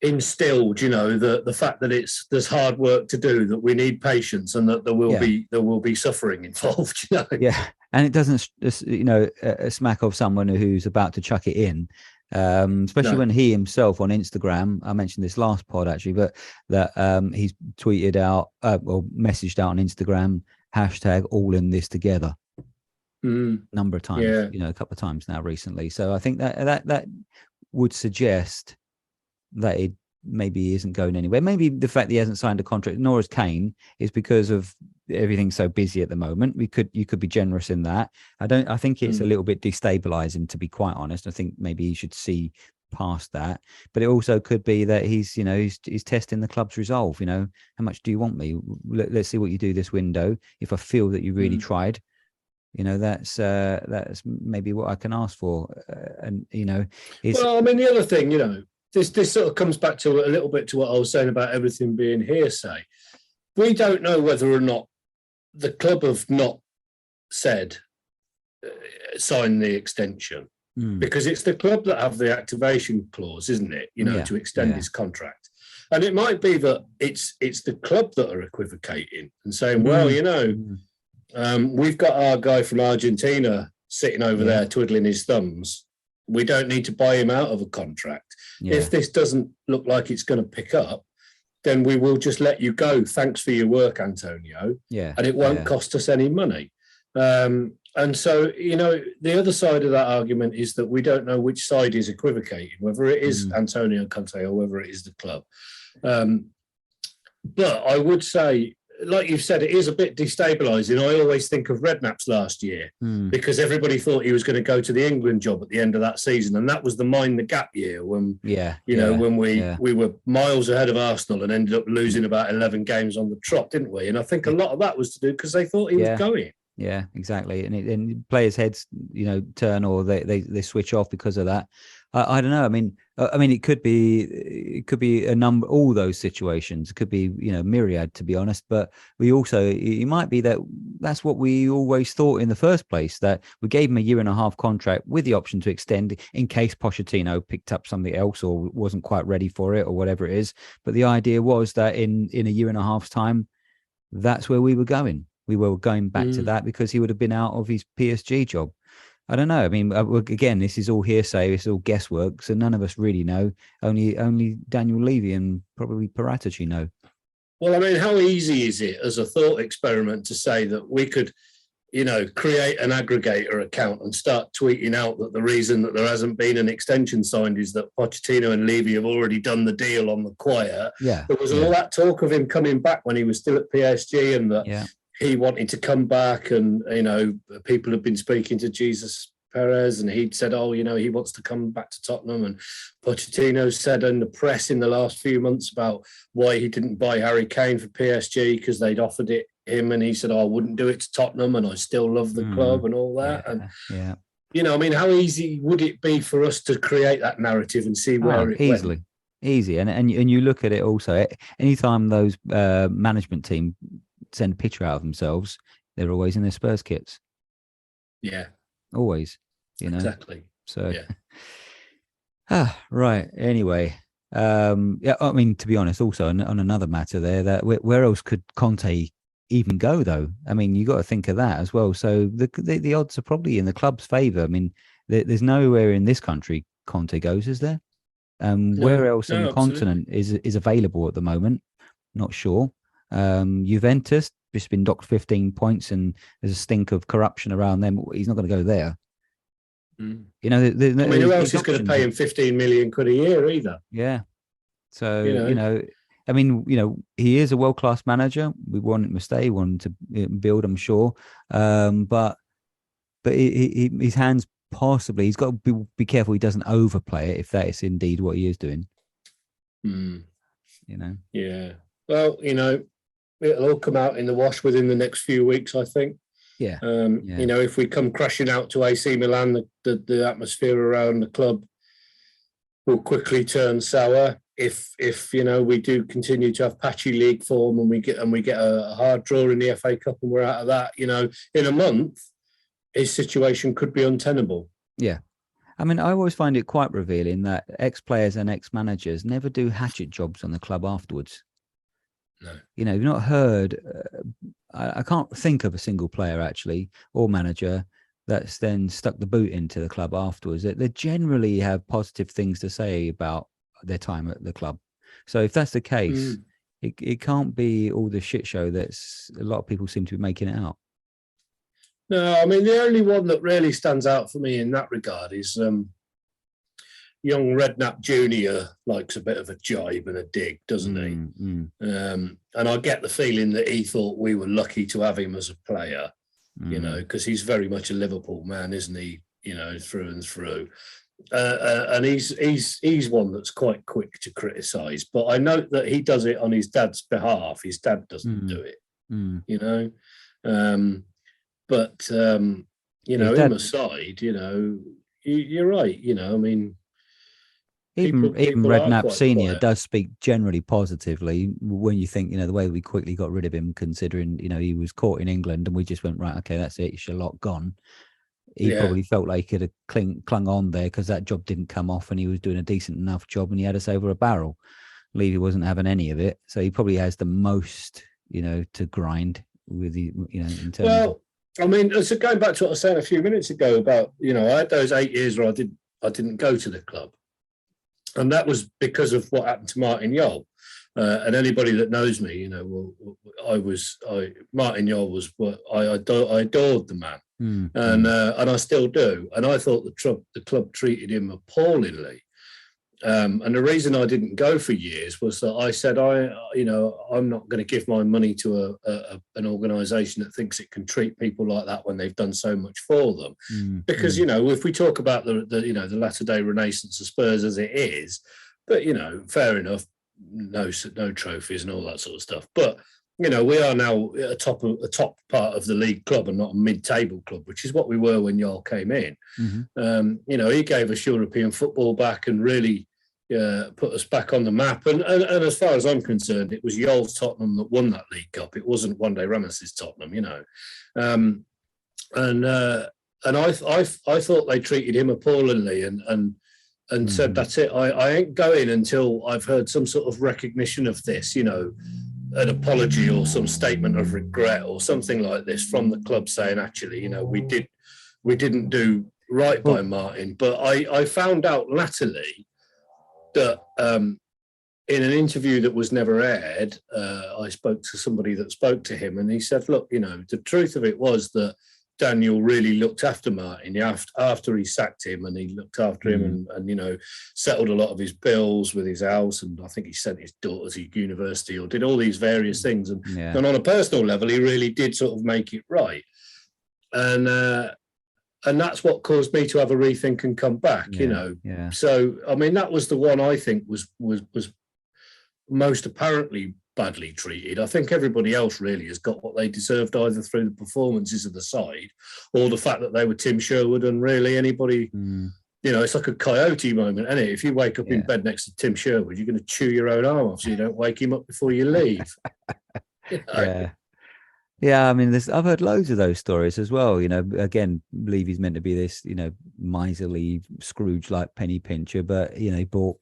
instilled, the fact that there's hard work to do, that we need patience and that there will be suffering involved. Yeah, and it doesn't a smack of someone who's about to chuck it in, especially when he himself on Instagram, I mentioned this last pod actually, but that he's tweeted out or messaged out on Instagram # all in this together number of times, a couple of times now recently. So I think that would suggest that maybe he isn't going anywhere. Maybe the fact that he hasn't signed a contract, nor has Kane, is because of everything's so busy at the moment. You could be generous in that. I think it's a little bit destabilizing, to be quite honest. I think maybe he should see past that, but it also could be that he's testing the club's resolve. How much do you want me? Let's see what you do this window. If I feel that you really tried, that's maybe what I can ask for. Well, I mean, the other thing, this sort of comes back to a little bit to what I was saying about everything being hearsay. We don't know whether or not the club have not said sign the extension, because it's the club that have the activation clause, isn't it? To extend his contract. And it might be that it's the club that are equivocating and saying, we've got our guy from Argentina sitting over there twiddling his thumbs. We don't need to buy him out of a contract. If this doesn't look like it's going to pick up, then we will just let you go. Thanks for your work, Antonio. And it won't cost us any money. And so, the other side of that argument is that we don't know which side is equivocating, whether it is Antonio Conte or whether it is the club. But I would say, like you've said, it is a bit destabilising. I always think of Redknapp's last year because everybody thought he was going to go to the England job at the end of that season, and that was the mind the gap year when when we were miles ahead of Arsenal and ended up losing about 11 games on the trot, didn't we? And I think a lot of that was to do because they thought he was going. Yeah, exactly. And players' heads, turn, or they switch off because of that. I don't know. I mean, it could be a number, all those situations. It could be, myriad, to be honest. But it might be that's what we always thought in the first place, that we gave him a 1.5-year contract with the option to extend in case Pochettino picked up something else or wasn't quite ready for it or whatever it is. But the idea was that in a 1.5 years' time, that's where we were going. We were going back to that because he would have been out of his PSG job. I don't know. I mean, again, this is all hearsay. It's all guesswork. So none of us really know. Only Daniel Levy and probably Paratici know. Well, I mean, how easy is it as a thought experiment to say that we could, create an aggregator account and start tweeting out that the reason that there hasn't been an extension signed is that Pochettino and Levy have already done the deal on the quiet. Yeah. There was all that talk of him coming back when he was still at PSG and that he wanted to come back, and people have been speaking to Jesus Perez, and he'd said, he wants to come back to Tottenham. And Pochettino said in the press in the last few months about why he didn't buy Harry Kane for PSG because they'd offered it him, and he said, I wouldn't do it to Tottenham, and I still love the club and all that. How easy would it be for us to create that narrative and see where it easily went? Easy. And you look at it also, anytime those management team send a picture out of themselves, they're always in their Spurs kits. Yeah. Always, Exactly. So, right. Anyway, I mean, to be honest, also on another matter there, that where else could Conte even go, though? I mean, you got to think of that as well. So the odds are probably in the club's favour. I mean, there's nowhere in this country Conte goes, is there? Where else on the continent is available at the moment? Not sure. Juventus just been docked 15 points, and there's a stink of corruption around them. He's not going to go there. Who else is going to pay him 15 million quid a year either? Yeah. So I mean, he is a world-class manager. We want him to stay, want him to build, I'm sure. But his hands possibly, he's got to be careful he doesn't overplay it if that is indeed what he is doing. Yeah. Well, it'll all come out in the wash within the next few weeks, I think. Yeah. If we come crashing out to AC Milan, the atmosphere around the club will quickly turn sour. If we do continue to have patchy league form and we get a hard draw in the FA Cup and we're out of that, in a month, his situation could be untenable. Yeah. I mean, I always find it quite revealing that ex-players and ex-managers never do hatchet jobs on the club afterwards. No. You've not heard, I can't think of a single player actually or manager that's then stuck the boot into the club afterwards. They generally have positive things to say about their time at the club. So if that's the case, it can't be all the shit show that's a lot of people seem to be making it out. No, I mean, the only one that really stands out for me in that regard is young Redknapp Junior likes a bit of a jibe and a dig, doesn't he? And I get the feeling that he thought we were lucky to have him as a player, you know, because he's very much a Liverpool man, isn't he? You know, through and through. And he's one that's quite quick to criticise. But I note that he does it on his dad's behalf. His dad doesn't do it, you know. But you know, him aside, you know, you're right. You know, I mean, even people Redknapp Senior does speak generally positively when you think, you know, the way we quickly got rid of him, considering, you know, he was caught in England and we just went, right, okay, that's it, Sherlock gone. He probably felt like he could have clung on there because that job didn't come off and he was doing a decent enough job and he had us over a barrel. Levy wasn't having any of it, so he probably has the most, you know, to grind with the, you know, in terms. Well, I mean, so going back to what I was saying a few minutes ago about, you know, I had those 8 years where I didn't go to the club, and that was because of what happened to Martin Jol. And anybody that knows me, you know, Martin Jol was what I adored the man, and I still do. And I thought the club treated him appallingly. And the reason I didn't go for years was that I said, I'm not going to give my money to an organisation that thinks it can treat people like that when they've done so much for them. Because, you know, if we talk about the latter day renaissance of Spurs as it is, but, you know, fair enough, no trophies and all that sort of stuff. But, you know, we are now a top part of the league club and not a mid-table club, which is what we were when Jol came in. You know, he gave us European football back and really put us back on the map. And as far as I'm concerned, it was Jol's Tottenham that won that League Cup. It wasn't one day Ramos's Tottenham, you know. And I thought they treated him appallingly and said, that's it. I ain't going until I've heard some sort of recognition of this, you know, an apology or some statement of regret or something like this from the club saying, actually, you know, we didn't do right by Martin. But I found out latterly that in an interview that was never aired, I spoke to somebody that spoke to him, and he said, look, you know, the truth of it was that Daniel really looked after Martin after he sacked him, and he looked after him and, you know, settled a lot of his bills with his house. And I think he sent his daughter to university or did all these various things. And on a personal level, he really did sort of make it right. And that's what caused me to have a rethink and come back, you know. So, I mean, that was the one I think was most apparently badly treated. I think everybody else really has got what they deserved, either through the performances of the side or the fact that they were Tim Sherwood. And really anybody, you know, it's like a coyote moment, isn't it? If you wake up in bed next to Tim Sherwood, you're going to chew your own arm off so you don't wake him up before you leave. You know? Yeah, I mean, I've heard loads of those stories as well. You know, again, Levy's meant to be this, you know, miserly Scrooge-like penny pincher, but, you know, he bought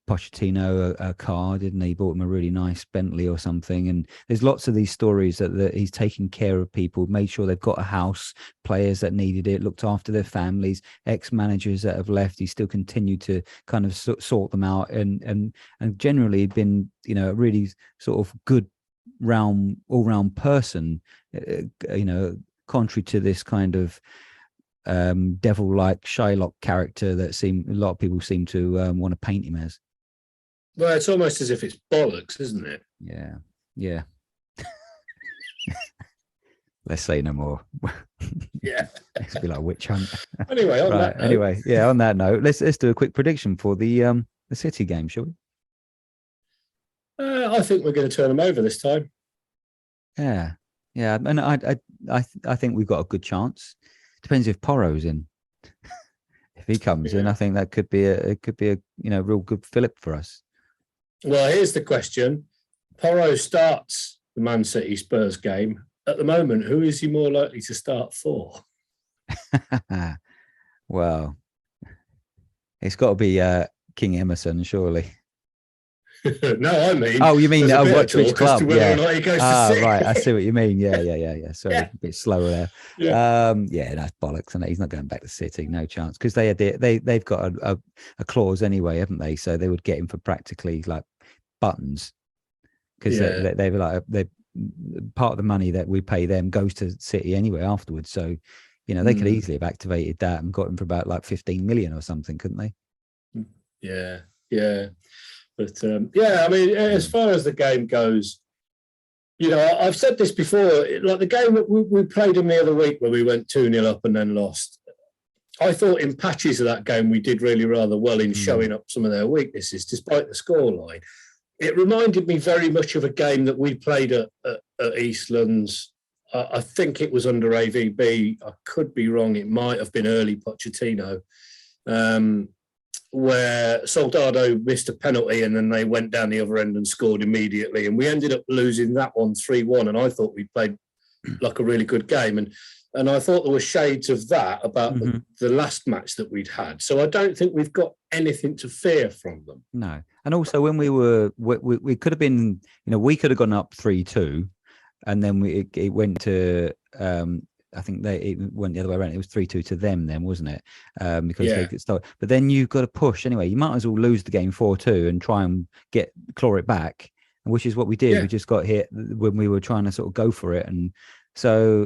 Pochettino a car, didn't he? He bought him a really nice Bentley or something. And there's lots of these stories that he's taken care of people, made sure they've got a house, players that needed it, looked after their families, ex-managers that have left. He still continued to kind of sort them out and generally been, you know, a really sort of good all-round person, you know, contrary to this kind of devil-like Shylock character that a lot of people seem to want to paint him as. Well, it's almost as if it's bollocks, isn't it? Yeah. Let's say no more. Yeah, it's be like witch hunt. Anyway, on that note, let's do a quick prediction for the City game, shall we? I think we're going to turn them over this time. Yeah, and I think we've got a good chance. Depends if Porro's in. If he comes in, I think that could be a you know, real good fillip for us. Well, here's the question: Porro starts the Man City Spurs game at the moment. Who is he more likely to start for? Well, it's got to be King Emerson, surely. No, I mean. Oh, you mean which club? Yeah. Right, I see what you mean. Yeah. Sorry, a bit slower there. Yeah. That's bollocks, and he's not going back to City, no chance, because they've got a clause anyway, haven't they? So they would get him for practically like buttons, because they're part of the money that we pay them goes to City anyway afterwards. So They could easily have activated that and got him for about like 15 million or something, couldn't they? Yeah. But I mean, as far as the game goes, I've said this before, like the game that we played them the other week where we went 2-0 up and then lost. I thought in patches of that game we did really rather well in showing up some of their weaknesses, despite the scoreline. It reminded me very much of a game that we played at Eastlands. I think it was under AVB. I could be wrong. It might have been early Pochettino, where Soldado missed a penalty and then they went down the other end and scored immediately. And we ended up losing that one 3-1. And I thought we played like a really good game. And I thought there were shades of that about the last match that we'd had. So I don't think we've got anything to fear from them. No. And also when we could have been, we could have gone up 3-2 and then it went to, I think it went the other way around. It was 3-2 to them then, wasn't it? Because they could start. But then you've got to push anyway. You might as well lose the game 4-2 and try and claw it back, which is what we did. Yeah. We just got hit when we were trying to sort of go for it. And so,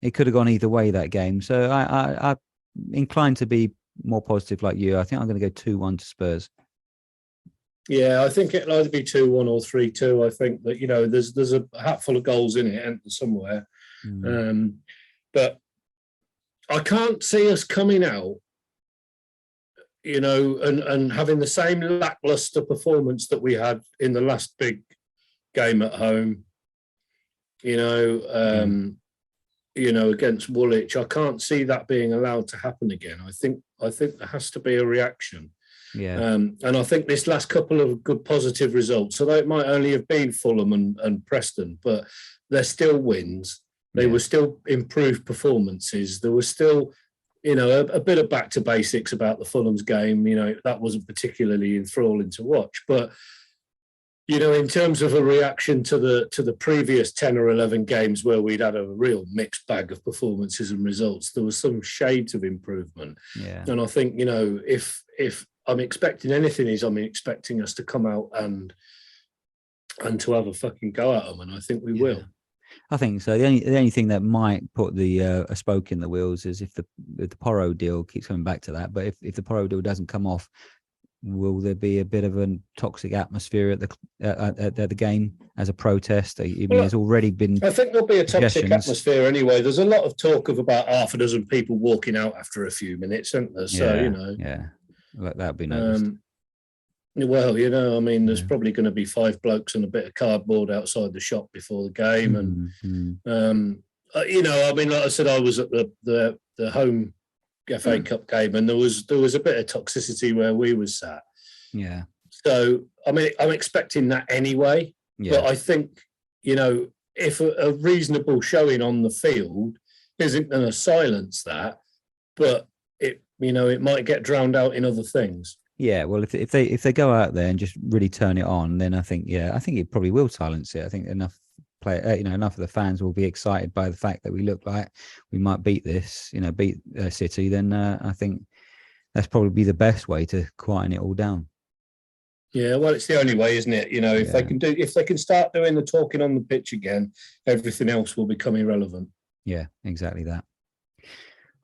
it could have gone either way that game. So I'm inclined to be more positive like you. I think I'm going to go 2-1 to Spurs. Yeah, I think it'll either be 2-1 or 3-2. I think that, there's a hatful of goals in it somewhere. But I can't see us coming out, and having the same lackluster performance that we had in the last big game at home, against Woolwich. I can't see that being allowed to happen again. I think there has to be a reaction. Yeah. And I think this last couple of good positive results, although it might only have been Fulham and Preston, but they're still wins. They were still improved performances. There was still, a bit of back to basics about the Fulham's game. That wasn't particularly enthralling to watch. But, in terms of a reaction to the previous 10 or 11 games where we'd had a real mixed bag of performances and results, there was some shades of improvement. Yeah. And I think, if I'm expecting anything, I'm expecting us to come out and to have a fucking go at them. And I think we will. I think so. The only thing that might put a spoke in the wheels is if the Porro deal keeps coming back to that. But if the Porro deal doesn't come off, will there be a bit of a toxic atmosphere at the game as a protest? There's already been. I think there'll be a toxic atmosphere anyway. There's a lot of talk of about half a dozen people walking out after a few minutes, isn't there? So yeah, that would be noticed. Well, there's probably going to be 5 blokes and a bit of cardboard outside the shop before the game, and like I said, I was at the home FA Cup game, and there was a bit of toxicity where we was sat. Yeah. So I'm expecting that anyway. Yeah. But I think if a reasonable showing on the field isn't going to silence that, but it might get drowned out in other things. Yeah, well, if they go out there and just really turn it on, then I think it probably will silence it. I think enough of the fans will be excited by the fact that we look like we might beat City. Then I think that's probably the best way to quieten it all down. Yeah, well, it's the only way, isn't it? If they can start doing the talking on the pitch again, everything else will become irrelevant. Yeah, exactly that.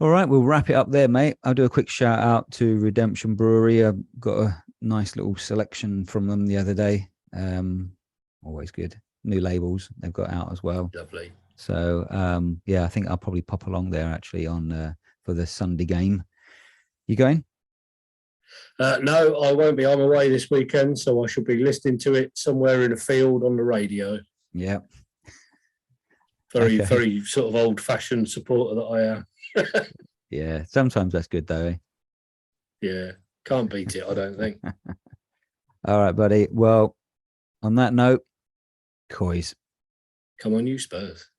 All right, we'll wrap it up there, mate. I'll do a quick shout out to Redemption Brewery. I got a nice little selection from them the other day. Always good. New labels they've got out as well. Lovely. So, I think I'll probably pop along there actually for the Sunday game. You going? No, I won't be. I'm away this weekend, so I should be listening to it somewhere in a field on the radio. Yeah. Very sort of old-fashioned supporter that I am. Yeah, sometimes that's good though. Yeah, can't beat it, I don't think. All right, buddy. Well, on that note, Coys. Come on, you Spurs.